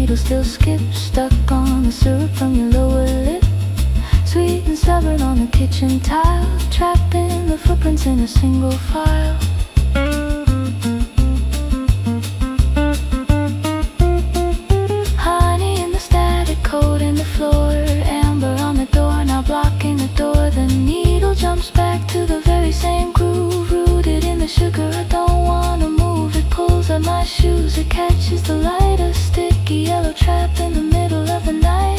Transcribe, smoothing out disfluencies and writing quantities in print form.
needle still skips, stuck on the syrup from your lower lip. Sweet and stubborn on the kitchen tile, trapping the footprints in a single file. Honey in the static coat in the floor, amber on the door, now blocking the door. The needle jumps back to the very same groove, rooted in the sugar. I don't wanna move, it pulls at my shoes, it catches the light, a sticky yellow trap in the middle of the night.